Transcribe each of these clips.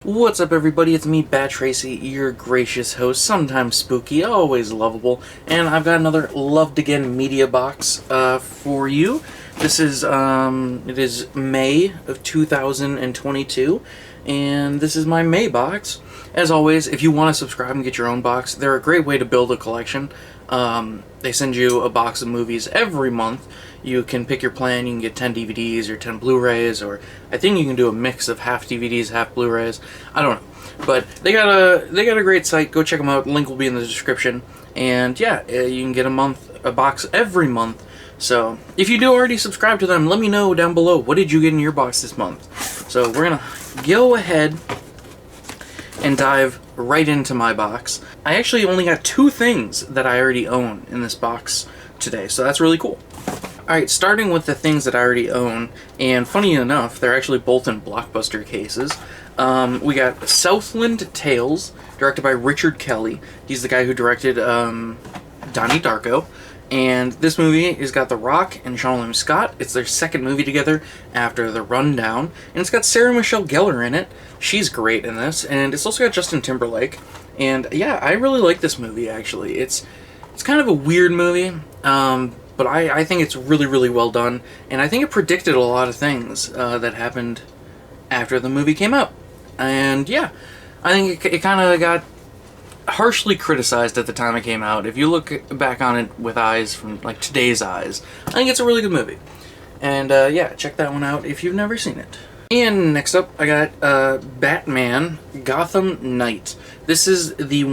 What's up, everybody? It's me, Bat Tracy, your gracious host, sometimes spooky, always lovable, and I've got another Loved Again media box for you. This is, it is May of 2022, and this is my May box. As always, if you want to subscribe and get your own box, they're a great way to build a collection. They send you a box of movies every month. You can pick your plan. You can get 10 DVDs or 10 Blu-rays, or I think you can do a mix of half DVDs, half Blu-rays. I don't know, but they got a great site. Go check them out. Link will be in the description. And yeah, you can get a box every month. So if you do already subscribe to them, let me know down below. What did you get in your box this month? So we're gonna go ahead and dive right into my box. I actually only got 2 things that I already own in this box today, so that's really cool. Alright, starting with the things that I already own, and funny enough, they're actually both in Blockbuster cases. We got Southland Tales, directed by Richard Kelly. He's the guy who directed Donnie Darko. And this movie has got The Rock and Sean William Scott. It's their second movie together after The Rundown. And it's got Sarah Michelle Gellar in it. She's great in this. And it's also got Justin Timberlake. And yeah, I really like this movie, actually. It's kind of a weird movie, but I think it's really, really well done. And I think it predicted a lot of things that happened after the movie came out. And yeah, I think it kind of got harshly criticized at the time it came out. If you look back on it with eyes from like today's eyes, I think it's a really good movie. And yeah, check that one out if you've never seen it. And next up, I got Batman Gotham Knight. This is the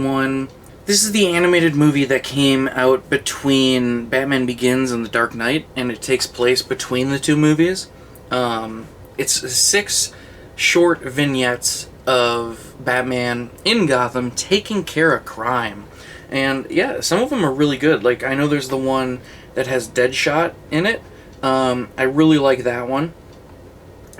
animated movie that came out between Batman Begins and The Dark Knight, and it takes place between the two movies. It's 6 short vignettes of Batman in Gotham taking care of crime. And yeah, some of them are really good. Like, I know there's the one that has Deadshot in it. I really like that one.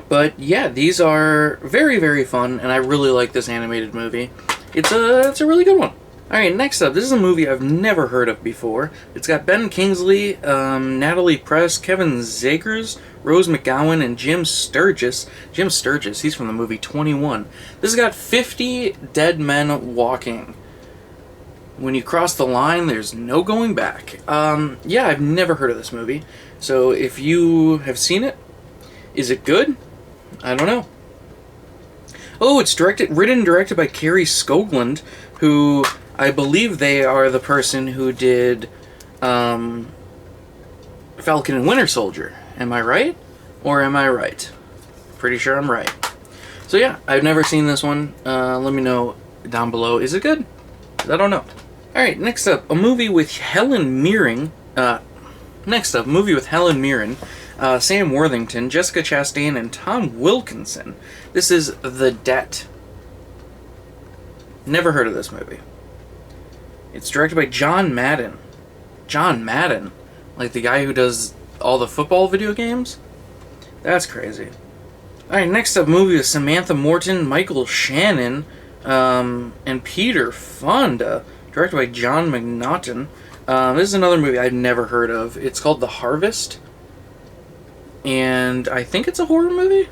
But yeah, these are very, very fun, and I really like this animated movie. It's a really good one. Alright, next up, this is a movie I've never heard of before. It's got Ben Kingsley, Natalie Press, Kevin Zegers, Rose McGowan, and Jim Sturgis. Jim Sturgis, he's from the movie 21. This has got 50 dead men walking. When you cross the line, there's no going back. Yeah, I've never heard of this movie. So if you have seen it, is it good? I don't know. Oh, it's written and directed by Carrie Skoglund, who I believe they are the person who did Falcon and Winter Soldier. Am I right? Or am I right? Pretty sure I'm right. So yeah, I've never seen this one. Let me know down below. Is it good? I don't know. Alright, next up, a movie with Helen Mirren. Sam Worthington, Jessica Chastain, and Tom Wilkinson. This is The Debt. Never heard of this movie. It's directed by John Madden. John Madden? Like the guy who does all the football video games? That's crazy. Alright, next up, movie with Samantha Morton, Michael Shannon, and Peter Fonda. Directed by John McNaughton. This is another movie I've never heard of. It's called The Harvest. And I think it's a horror movie?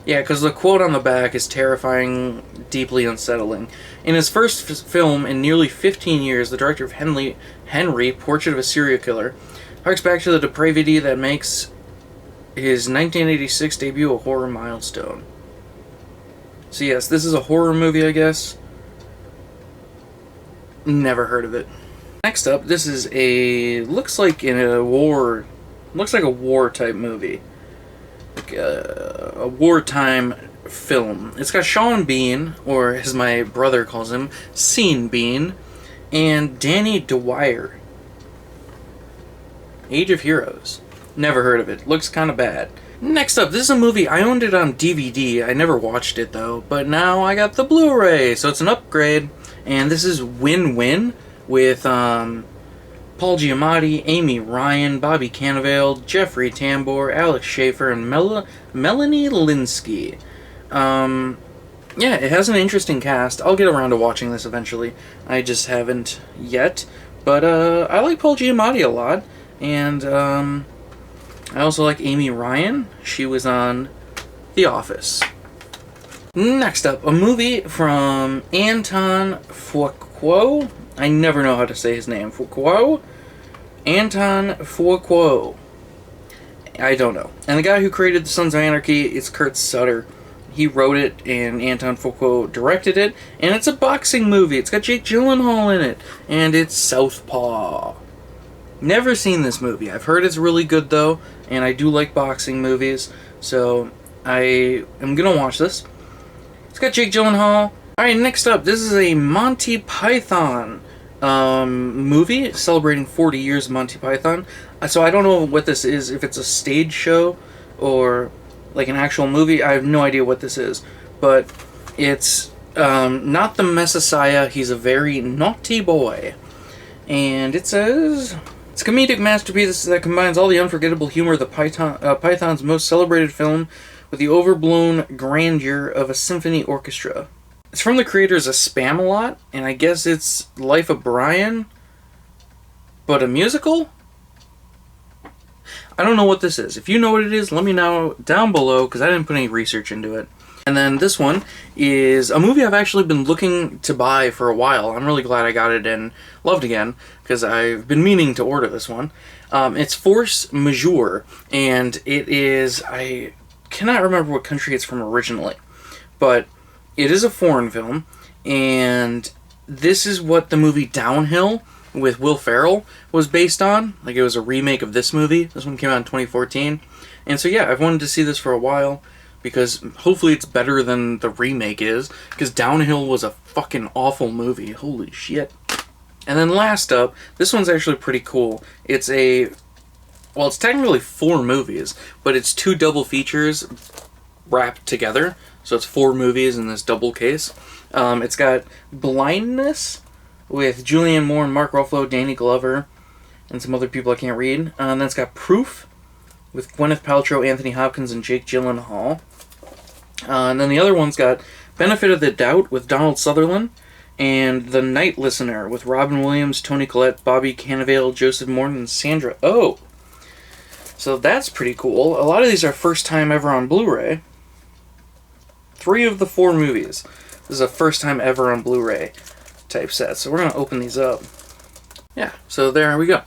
Yeah, because the quote on the back is terrifying, deeply unsettling. In his first film in nearly 15 years, the director of Henry, Portrait of a Serial Killer, harks back to the depravity that makes his 1986 debut a horror milestone. So yes, this is a horror movie, I guess. Never heard of it. Next up, this is looks like a war type movie. Like a wartime film. It's got Sean Bean, or as my brother calls him, Sean Bean, and Danny Dwyer. Age of Heroes. Never heard of it. Looks kind of bad. Next up, this is a movie. I owned it on DVD. I never watched it though, but now I got the Blu-ray, so it's an upgrade. And this is Win-Win with Paul Giamatti, Amy Ryan, Bobby Cannavale, Jeffrey Tambor, Alex Schaefer, and Melanie Linsky. Yeah, it has an interesting cast. I'll get around to watching this eventually. I just haven't yet. But I like Paul Giamatti a lot. And I also like Amy Ryan. She was on The Office. Next up, a movie from Anton Fuqua. I never know how to say his name. Fuqua? Anton Fuqua. I don't know. And the guy who created The Sons of Anarchy is Kurt Sutter. He wrote it, and Anton Fuqua directed it, and it's a boxing movie. It's got Jake Gyllenhaal in it, and it's Southpaw. Never seen this movie. I've heard it's really good, though, and I do like boxing movies, so I am gonna watch this. It's got Jake Gyllenhaal. Alright, next up, this is a Monty Python movie celebrating 40 years of Monty Python. So I don't know what this is, if it's a stage show or like an actual movie. I have no idea what this is, but it's not the Messiah. He's a very naughty boy. And it says, it's a comedic masterpiece that combines all the unforgettable humor of the Python's most celebrated film with the overblown grandeur of a symphony orchestra. It's from the creators of Spamalot, and I guess it's Life of Brian, but a musical? I don't know what this is. If you know what it is, let me know down below, because I didn't put any research into it. And then this one is a movie I've actually been looking to buy for a while. I'm really glad I got it and loved again, because I've been meaning to order this one. It's Force Majeure, and it is, I cannot remember what country it's from originally, but it is a foreign film, and this is what the movie Downhill with Will Ferrell was based on. Like, it was a remake of this movie. This one came out in 2014. And so yeah, I've wanted to see this for a while, because hopefully it's better than the remake is, because Downhill was a fucking awful movie. Holy shit. And then last up, this one's actually pretty cool. It's well, it's technically 4 movies, but it's 2 double features wrapped together. So it's 4 movies in this double case. It's got Blindness with Julianne Moore and Mark Ruffalo, Danny Glover, and some other people I can't read. And then it's got Proof with Gwyneth Paltrow, Anthony Hopkins, and Jake Gyllenhaal. And then the other one's got Benefit of the Doubt with Donald Sutherland, and The Night Listener with Robin Williams, Toni Collette, Bobby Cannavale, Joseph Morton, and Sandra Oh. So that's pretty cool. A lot of these are first time ever on Blu-ray. 3 of the 4 movies. This is a first time ever on Blu-ray type set. So we're going to open these up. Yeah, so there we go.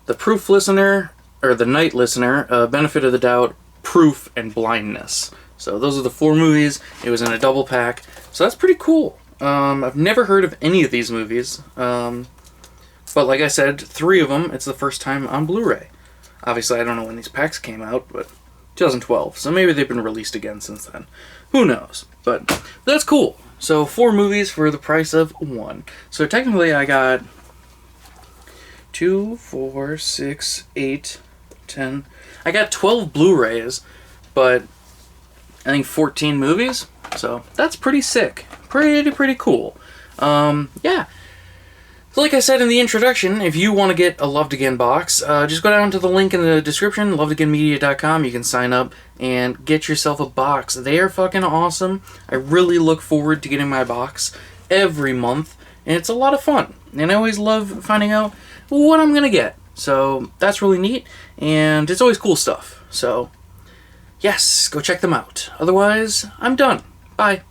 The Proof Listener, or The Night Listener, Benefit of the Doubt, Proof, and Blindness. So those are the 4 movies. It was in a double pack. So that's pretty cool. I've never heard of any of these movies. But like I said, 3 of them, it's the first time on Blu-ray. Obviously, I don't know when these packs came out, but 2012. So maybe they've been released again since then. Who knows? But that's cool. So 4 movies for the price of 1. So technically I got 2, 4, 6, 8, 10. I got 12 Blu-rays, but I think 14 movies. So that's pretty sick. Pretty cool. Yeah. So like I said in the introduction, if you want to get a Loved Again box, just go down to the link in the description, lovedagainmedia.com. You can sign up and get yourself a box. They are fucking awesome. I really look forward to getting my box every month, and it's a lot of fun. And I always love finding out what I'm going to get. So that's really neat, and it's always cool stuff. So yes, go check them out. Otherwise, I'm done. Bye.